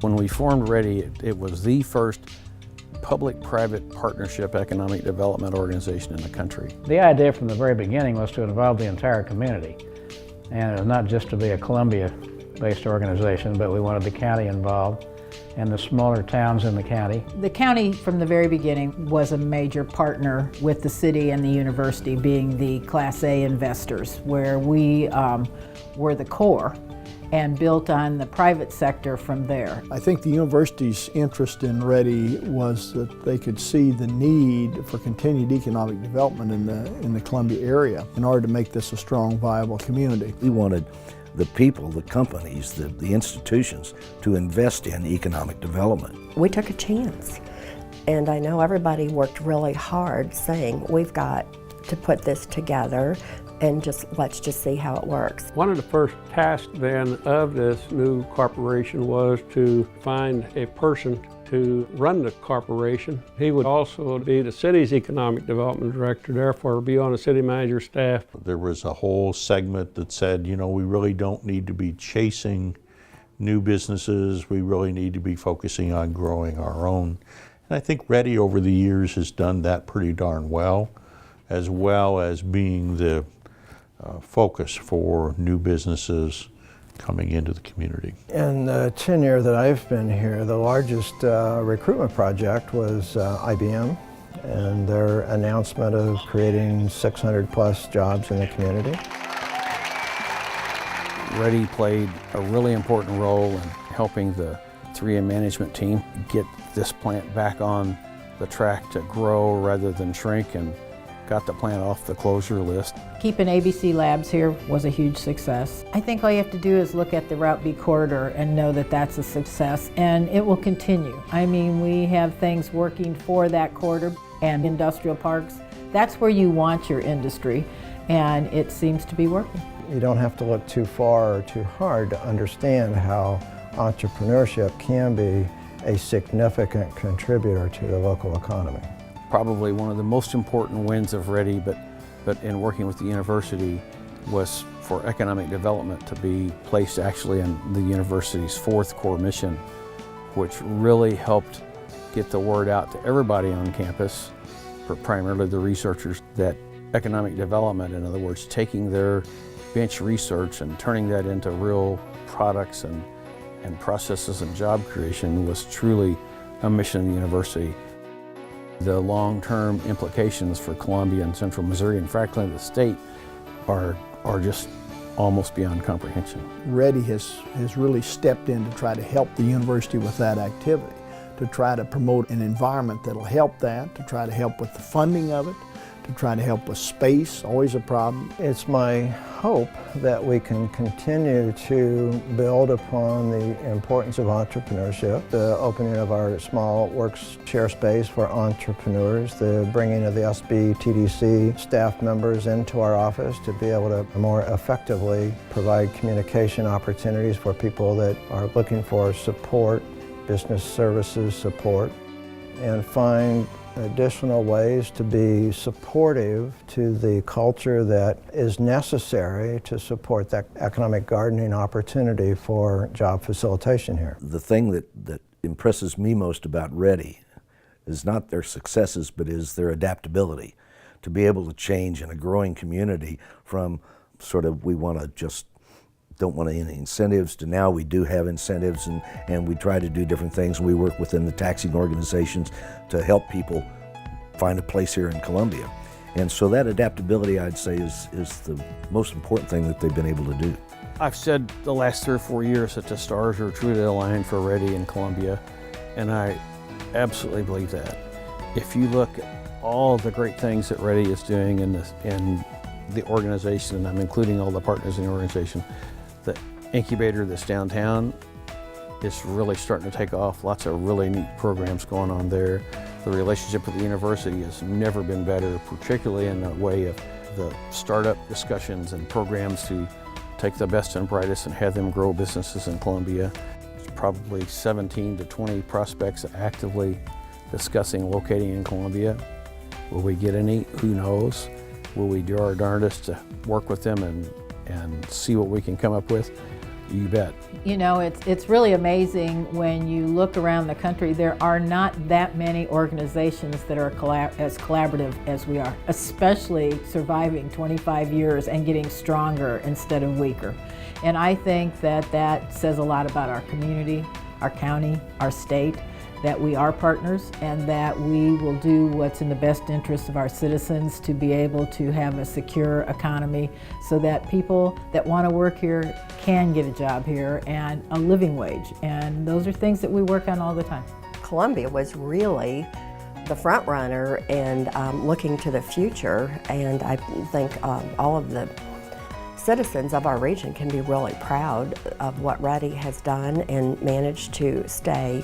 When we formed REDI, it was the first public-private partnership economic development organization in the country. The idea from the very beginning was to involve the entire community. And it was not just to be a Columbia-based organization, but we wanted the county involved and the smaller towns in the county. The county from the very beginning was a major partner with the city and the university, being the Class A investors, where we were the core and built on the private sector from there. I think the university's interest in REDI was that they could see the need for continued economic development in the Columbia area in order to make this a strong, viable community. We wanted the people, the companies, the institutions to invest in economic development. We took a chance, and I know everybody worked really hard saying we've got to put this together and let's just see how it works. One of the first tasks then of this new corporation was to find a person to run the corporation. He would also be the city's economic development director, therefore be on the city manager's staff. There was a whole segment that said, you know, we really don't need to be chasing new businesses. We really need to be focusing on growing our own. And I think REDI over the years has done that pretty darn well as being the focus for new businesses coming into the community. In the tenure that I've been here, the largest recruitment project was IBM and their announcement of creating 600 plus jobs in the community. REDI played a really important role in helping the 3M management team get this plant back on the track to grow rather than shrink, and got the plant off the closure list. Keeping ABC Labs here was a huge success. I think all you have to do is look at the Route B corridor and know that that's a success, and it will continue. I mean, we have things working for that corridor and industrial parks. That's where you want your industry, and it seems to be working. You don't have to look too far or too hard to understand how entrepreneurship can be a significant contributor to the local economy. Probably one of the most important wins of REDI, but in working with the university, was for economic development to be placed actually in the university's 4th core mission, which really helped get the word out to everybody on campus, primarily the researchers, that economic development, in other words, taking their bench research and turning that into real products and processes and job creation, was truly a mission of the university. The long-term implications for Columbia and Central Missouri, and frankly the state, are just almost beyond comprehension. REDI has really stepped in to try to help the university with that activity, to try to promote an environment that'll help that, to try to help with the funding of it, to try to help with space, always a problem. It's my hope that we can continue to build upon the importance of entrepreneurship, the opening of our small works share space for entrepreneurs, the bringing of the SB TDC staff members into our office to be able to more effectively provide communication opportunities for people that are looking for support, business services support, and find additional ways to be supportive to the culture that is necessary to support that economic gardening opportunity for job facilitation here. The thing that impresses me most about REDI is not their successes, but is their adaptability to be able to change in a growing community from sort of we want to just don't want any incentives to now we do have incentives, and we try to do different things. We work within the taxing organizations to help people find a place here in Columbia. And so that adaptability, I'd say, is the most important thing that they've been able to do. I've said the last 3 or 4 years that the stars are truly aligned for REDI in Columbia, and I absolutely believe that. If you look at all the great things that REDI is doing in the organization, and I'm including all the partners in the organization, the incubator that's downtown is really starting to take off. Lots of really neat programs going on there. The relationship with the university has never been better, particularly in the way of the startup discussions and programs to take the best and brightest and have them grow businesses in Columbia. There's probably 17 to 20 prospects actively discussing locating in Columbia. Will we get any? Who knows? Will we do our darndest to work with them and see what we can come up with? You bet. You know, it's really amazing when you look around the country. There are not that many organizations that are as collaborative as we are, especially surviving 25 years and getting stronger instead of weaker. And I think that that says a lot about our community, our county, our state, that we are partners and that we will do what's in the best interest of our citizens to be able to have a secure economy so that people that want to work here can get a job here and a living wage. And those are things that we work on all the time. Columbia was really the front runner and looking to the future, and I think all of the citizens of our region can be really proud of what REDI has done and managed to stay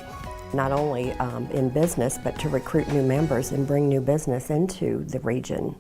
not only in business, but to recruit new members and bring new business into the region.